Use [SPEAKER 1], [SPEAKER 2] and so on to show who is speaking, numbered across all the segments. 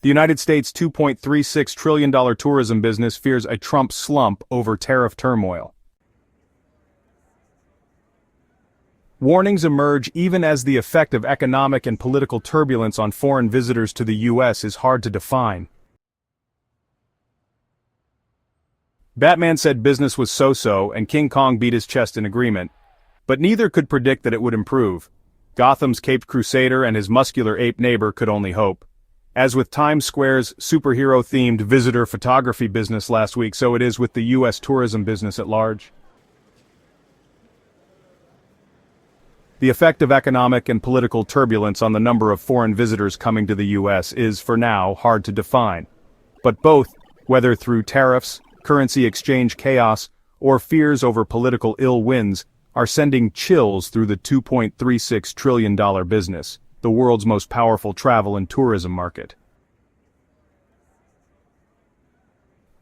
[SPEAKER 1] The United States' $2.36 trillion tourism business fears a Trump slump over tariff turmoil. Warnings emerge even as the effect of economic and political turbulence on foreign visitors to the U.S. is hard to define. Batman said business was so-so and King Kong beat his chest in agreement. But neither could predict that it would improve. Gotham's Caped Crusader and his muscular ape neighbor could only hope. As with Times Square's superhero-themed visitor photography business last week, so it is with the U.S. tourism business at large. The effect of economic and political turbulence on the number of foreign visitors coming to the U.S. is, for now, hard to define. But both, whether through tariffs, currency exchange chaos, or fears over political ill winds, are sending chills through the $2.36 trillion business, the world's most powerful travel and tourism market.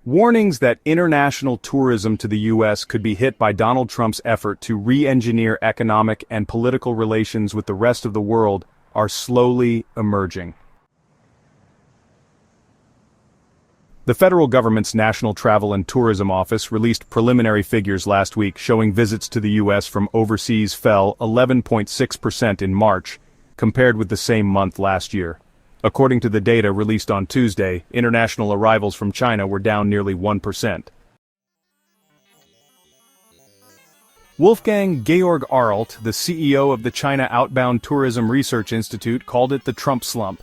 [SPEAKER 1] Warnings that international tourism to the U.S. could be hit by Donald Trump's effort to re-engineer economic and political relations with the rest of the world are slowly emerging. The federal government's National Travel and Tourism Office released preliminary figures last week showing visits to the U.S. from overseas fell 11.6% in March, compared with the same month last year. According to the data released on Tuesday, international arrivals from China were down nearly 1%. Wolfgang Georg Arlt, the CEO of the China Outbound Tourism Research Institute, called it the Trump Slump.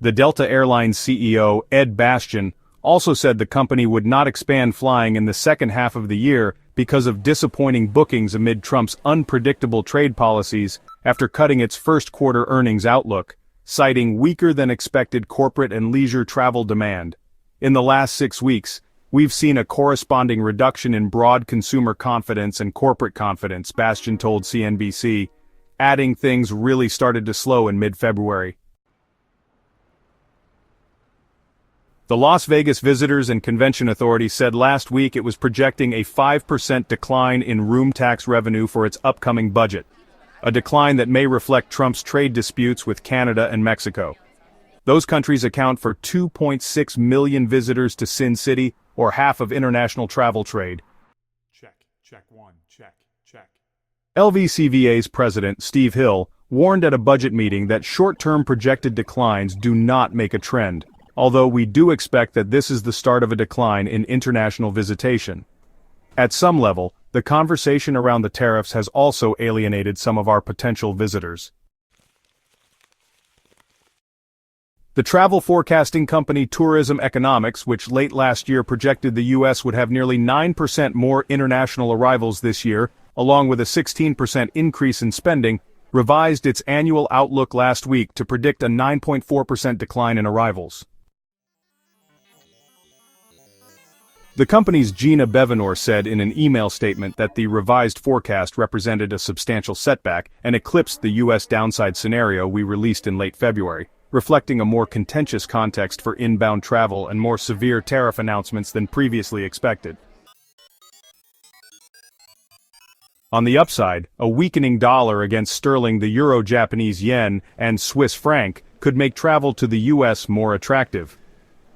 [SPEAKER 1] The Delta Airlines CEO, Ed Bastian, also said the company would not expand flying in the second half of the year because of disappointing bookings amid Trump's unpredictable trade policies after cutting its first-quarter earnings outlook, citing weaker-than-expected corporate and leisure travel demand. In the last 6 weeks, we've seen a corresponding reduction in broad consumer confidence and corporate confidence, Bastian told CNBC, adding things really started to slow in mid-February. The Las Vegas Visitors and Convention Authority said last week it was projecting a 5% decline in room tax revenue for its upcoming budget, a decline that may reflect Trump's trade disputes with Canada and Mexico. Those countries account for 2.6 million visitors to Sin City, or half of international travel trade. Check one, check. LVCVA's president, Steve Hill, warned at a budget meeting that short-term projected declines do not make a trend, although we do expect that this is the start of a decline in international visitation. At some level, the conversation around the tariffs has also alienated some of our potential visitors. The travel forecasting company Tourism Economics, which late last year projected the U.S. would have nearly 9% more international arrivals this year, along with a 16% increase in spending, revised its annual outlook last week to predict a 9.4% decline in arrivals. The company's Geena Bevenour said in an email statement that the revised forecast represented a substantial setback and eclipsed the U.S. downside scenario we released in late February, reflecting a more contentious context for inbound travel and more severe tariff announcements than previously expected. On the upside, a weakening dollar against sterling, the euro, Japanese yen, and Swiss franc could make travel to the U.S. more attractive.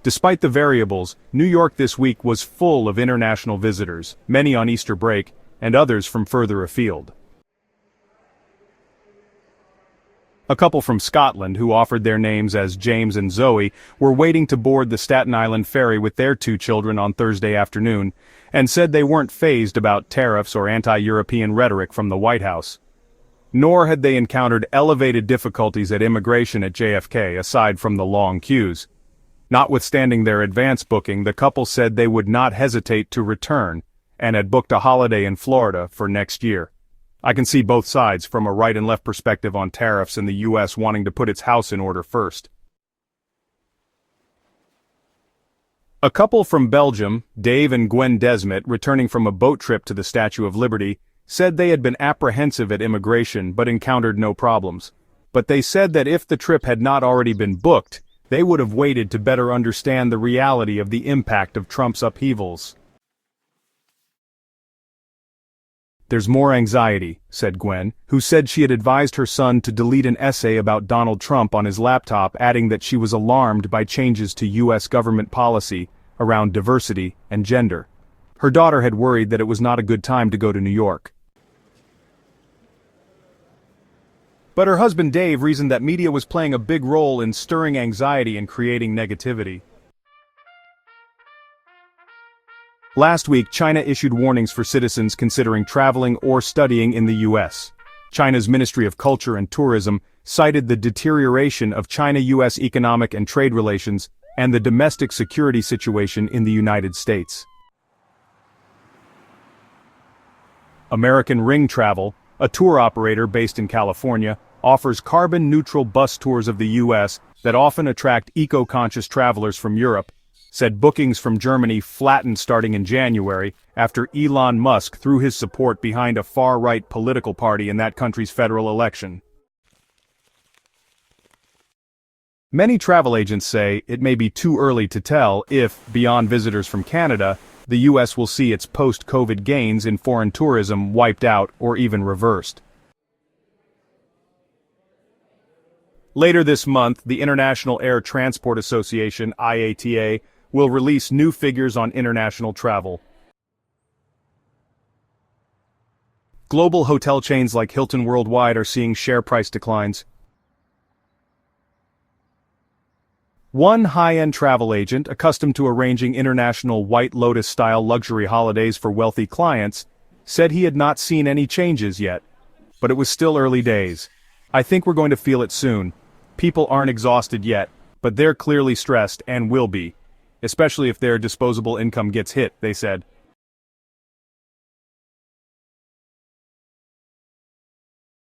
[SPEAKER 1] Despite the variables, New York this week was full of international visitors, many on Easter break, and others from further afield. A couple from Scotland, who offered their names as James and Zoe, were waiting to board the Staten Island ferry with their 2 children on Thursday afternoon, and said they weren't fazed about tariffs or anti-European rhetoric from the White House. Nor had they encountered elevated difficulties at immigration at JFK, aside from the long queues. Notwithstanding their advance booking, the couple said they would not hesitate to return, and had booked a holiday in Florida for next year. I can see both sides from a right and left perspective on tariffs and the U.S. wanting to put its house in order first. A couple from Belgium, Dave and Gwen Desmet, returning from a boat trip to the Statue of Liberty, said they had been apprehensive at immigration but encountered no problems. But they said that if the trip had not already been booked, they would have waited to better understand the reality of the impact of Trump's upheavals. "There's more anxiety," said Gwen, who said she had advised her son to delete an essay about Donald Trump on his laptop, adding that she was alarmed by changes to U.S. government policy around diversity and gender. Her daughter had worried that it was not a good time to go to New York. But her husband Dave reasoned that media was playing a big role in stirring anxiety and creating negativity. Last week, China issued warnings for citizens considering traveling or studying in the U.S. China's Ministry of Culture and Tourism cited the deterioration of China-U.S. economic and trade relations and the domestic security situation in the United States. American Ring Travel, a tour operator based in California, offers carbon-neutral bus tours of the U.S. that often attract eco-conscious travelers from Europe, said bookings from Germany flattened starting in January after Elon Musk threw his support behind a far-right political party in that country's federal election. Many travel agents say it may be too early to tell if, beyond visitors from Canada, the U.S. will see its post-COVID gains in foreign tourism wiped out or even reversed. Later this month, the International Air Transport Association, IATA, will release new figures on international travel. Global hotel chains like Hilton Worldwide are seeing share price declines. One high-end travel agent, accustomed to arranging international White Lotus-style luxury holidays for wealthy clients, said he had not seen any changes yet. But it was still early days. "I think we're going to feel it soon. People aren't exhausted yet, but they're clearly stressed and will be. Especially if their disposable income gets hit," they said.